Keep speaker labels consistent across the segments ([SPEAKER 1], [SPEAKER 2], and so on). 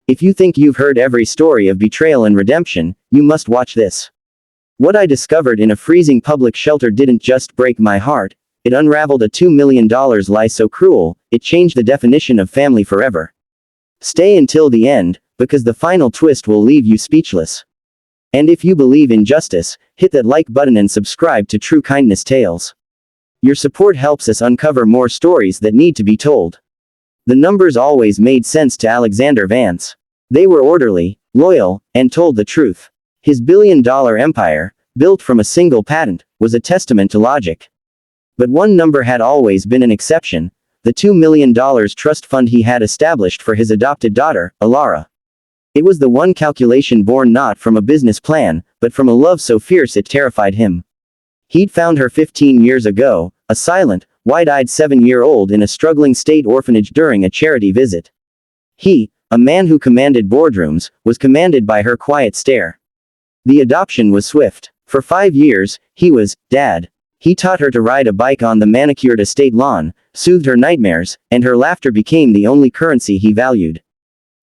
[SPEAKER 1] If you think you've heard every story of betrayal and redemption, you must watch this. What I discovered in a freezing public shelter didn't just break my heart, it unraveled a $2 million lie so cruel, it changed the definition of family forever. Stay until the end, because the final twist will leave you speechless. And if you believe in justice, hit that like button and subscribe to True Kindness Tales. Your support helps us uncover more stories that need to be told. The numbers always made sense to Alexander Vance. They were orderly, loyal, and told the truth. His billion-dollar empire, built from a single patent, was a testament to logic. But one number had always been an exception: the $2 million trust fund he had established for his adopted daughter, Alara. It was the one calculation born not from a business plan, but from a love so fierce it terrified him. He'd found her 15 years ago, a silent, wide-eyed 7-year-old in a struggling state orphanage during a charity visit. He, a man who commanded boardrooms, was commanded by her quiet stare. The adoption was swift. For 5 years, he was Dad. He taught her to ride a bike on the manicured estate lawn, soothed her nightmares, and her laughter became the only currency he valued.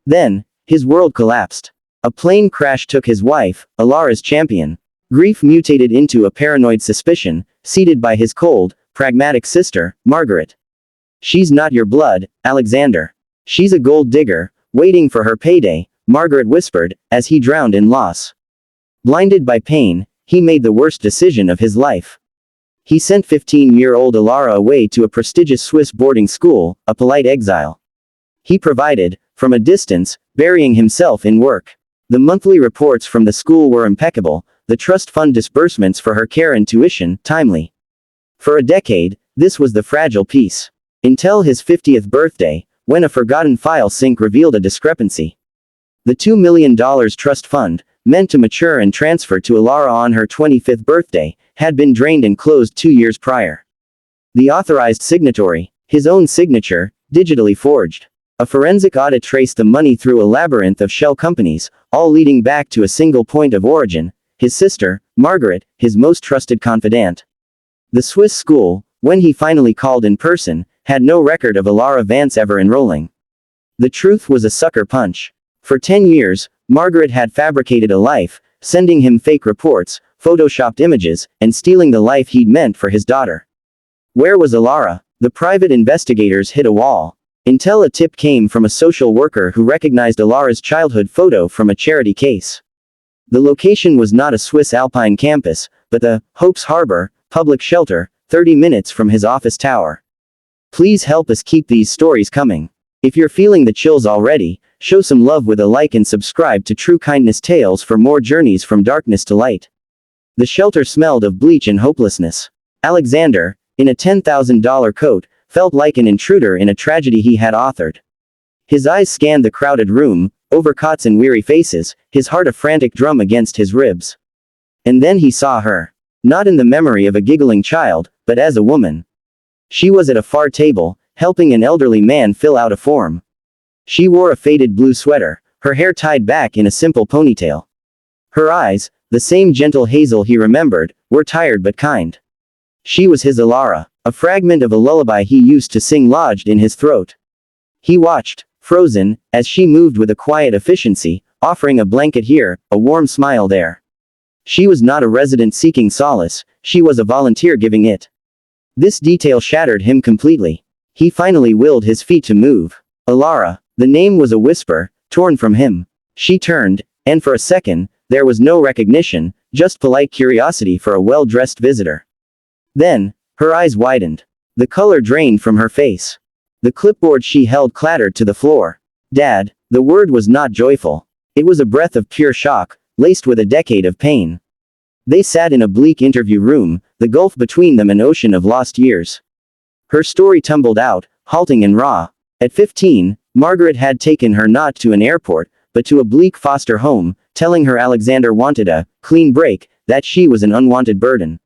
[SPEAKER 1] Then, his world collapsed. A plane crash took his wife, Alara's champion. Grief mutated into a paranoid suspicion, seated by his cold, pragmatic sister, Margaret. "She's not your blood, Alexander. She's a gold digger, waiting for her payday," Margaret whispered, as he drowned in loss. Blinded by pain, he made the worst decision of his life. He sent 15-year-old Alara away to a prestigious Swiss boarding school, a polite exile. He provided, from a distance, burying himself in work. The monthly reports from the school were impeccable, the trust fund disbursements for her care and tuition, timely. For a decade, this was the fragile piece. Until his 50th birthday, when a forgotten file sync revealed a discrepancy. The $2 million trust fund, meant to mature and transfer to Alara on her 25th birthday, had been drained and closed 2 years prior. The authorized signatory, his own signature, digitally forged. A forensic audit traced the money through a labyrinth of shell companies, all leading back to a single point of origin: his sister, Margaret, his most trusted confidant. The Swiss school, when he finally called in person, had no record of Alara Vance ever enrolling. The truth was a sucker punch. For 10 years, Margaret had fabricated a life, sending him fake reports, photoshopped images, and stealing the life he'd meant for his daughter. Where was Alara? The private investigators hit a wall. Until a tip came from a social worker who recognized Alara's childhood photo from a charity case. The location was not a Swiss Alpine campus, but the Hope's Harbor public shelter, 30 minutes from his office tower. Please help us keep these stories coming. If you're feeling the chills already, show some love with a like and subscribe to True Kindness Tales for more journeys from darkness to light. The shelter smelled of bleach and hopelessness. Alexander, in a $10,000 coat, felt like an intruder in a tragedy he had authored. His eyes scanned the crowded room, over cots and weary faces, his heart a frantic drum against his ribs. And then he saw her. Not in the memory of a giggling child, but as a woman. She was at a far table, helping an elderly man fill out a form. She wore a faded blue sweater, her hair tied back in a simple ponytail. Her eyes, the same gentle hazel he remembered, were tired but kind. She was his Alara, a fragment of a lullaby he used to sing lodged in his throat. He watched, frozen, as she moved with a quiet efficiency, offering a blanket here, a warm smile there. She was not a resident seeking solace, she was a volunteer giving it. This detail shattered him completely. He finally willed his feet to move. Alara, the name was a whisper, torn from him. She turned, and for a second, there was no recognition, just polite curiosity for a well-dressed visitor. Then, her eyes widened. The color drained from her face. The clipboard she held clattered to the floor. Dad, the word was not joyful. It was a breath of pure shock, laced with a decade of pain. They sat in a bleak interview room, the gulf between them an ocean of lost years. Her story tumbled out, halting and raw. At 15, Margaret had taken her not to an airport, but to a bleak foster home, telling her Alexander wanted a clean break, that she was an unwanted burden.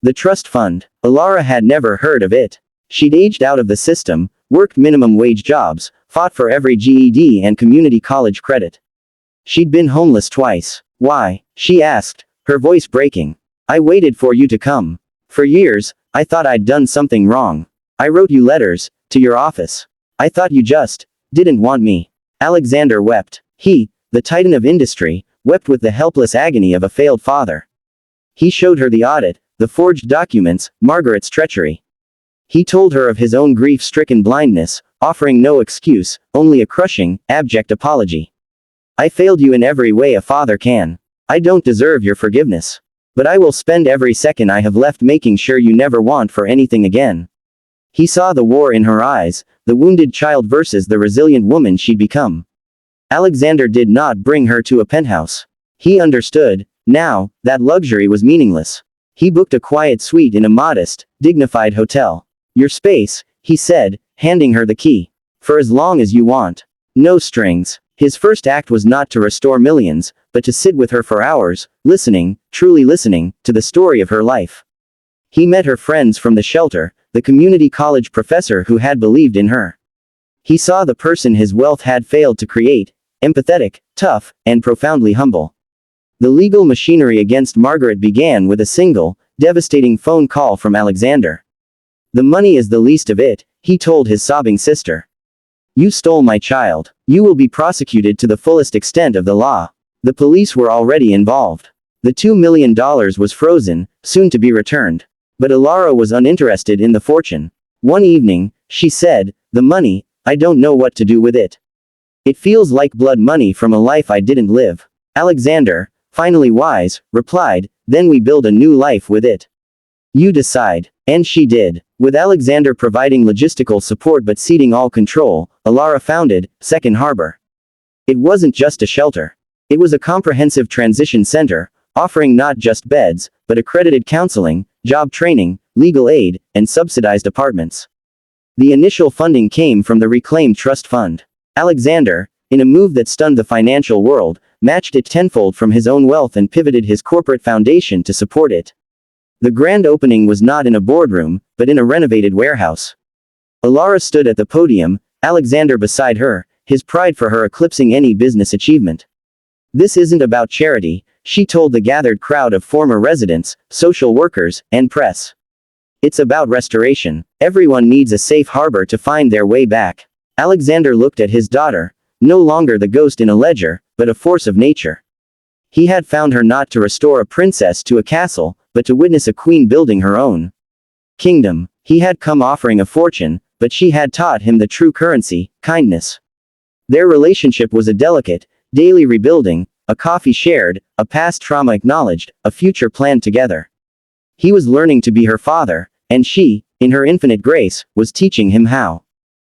[SPEAKER 1] The trust fund, Alara had never heard of it. She'd aged out of the system, worked minimum wage jobs, fought for every GED and community college credit. She'd been homeless twice. Why? She asked, her voice breaking. I waited for you to come. For years, I thought I'd done something wrong. I wrote you letters, to your office. I thought you just didn't want me. Alexander wept. He, the titan of industry, wept with the helpless agony of a failed father. He showed her the audit, the forged documents, Margaret's treachery. He told her of his own grief-stricken blindness, offering no excuse, only a crushing, abject apology. I failed you in every way a father can. I don't deserve your forgiveness. But I will spend every second I have left making sure you never want for anything again. He saw the war in her eyes, the wounded child versus the resilient woman she'd become. Alexander did not bring her to a penthouse. He understood, now, that luxury was meaningless. He booked a quiet suite in a modest, dignified hotel. Your space, he said, handing her the key. For as long as you want. No strings. His first act was not to restore millions, but to sit with her for hours, listening, truly listening, to the story of her life. He met her friends from the shelter, the community college professor who had believed in her. He saw the person his wealth had failed to create, empathetic, tough, and profoundly humble. The legal machinery against Margaret began with a single, devastating phone call from Alexander. The money is the least of it, he told his sobbing sister. You stole my child. You will be prosecuted to the fullest extent of the law. The police were already involved. The $2 million was frozen, soon to be returned. But Alara was uninterested in the fortune. One evening, she said, the money, I don't know what to do with it. It feels like blood money from a life I didn't live. Alexander, finally wise, replied, then we build a new life with it. You decide. And she did. With Alexander providing logistical support but ceding all control, Alara founded Second Harbor. It wasn't just a shelter. It was a comprehensive transition center, offering not just beds, but accredited counseling, job training, legal aid, and subsidized apartments. The initial funding came from the Reclaim Trust Fund. Alexander, in a move that stunned the financial world, matched it tenfold from his own wealth and pivoted his corporate foundation to support it. The grand opening was not in a boardroom, but in a renovated warehouse. Alara stood at the podium, Alexander beside her, his pride for her eclipsing any business achievement. This isn't about charity, she told the gathered crowd of former residents, social workers, and press. It's about restoration. Everyone needs a safe harbor to find their way back. Alexander looked at his daughter, no longer the ghost in a ledger, but a force of nature. He had found her not to restore a princess to a castle, but to witness a queen building her own kingdom. He had come offering a fortune, but she had taught him the true currency, kindness. Their relationship was a delicate, daily rebuilding, a coffee shared, a past trauma acknowledged, a future planned together. He was learning to be her father, and she, in her infinite grace, was teaching him how.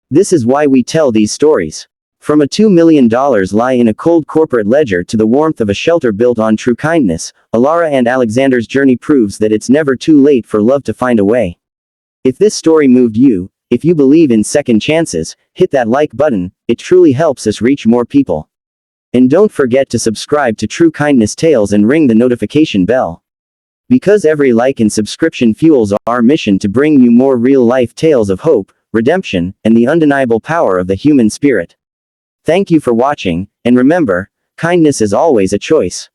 [SPEAKER 1] This is why we tell these stories. From a $2 million lie in a cold corporate ledger to the warmth of a shelter built on true kindness, Alara and Alexander's journey proves that it's never too late for love to find a way. If this story moved you, if you believe in second chances, hit that like button, it truly helps us reach more people. And don't forget to subscribe to True Kindness Tales and ring the notification bell. Because every like and subscription fuels our mission to bring you more real-life tales of hope, redemption, and the undeniable power of the human spirit. Thank you for watching, and remember, kindness is always a choice.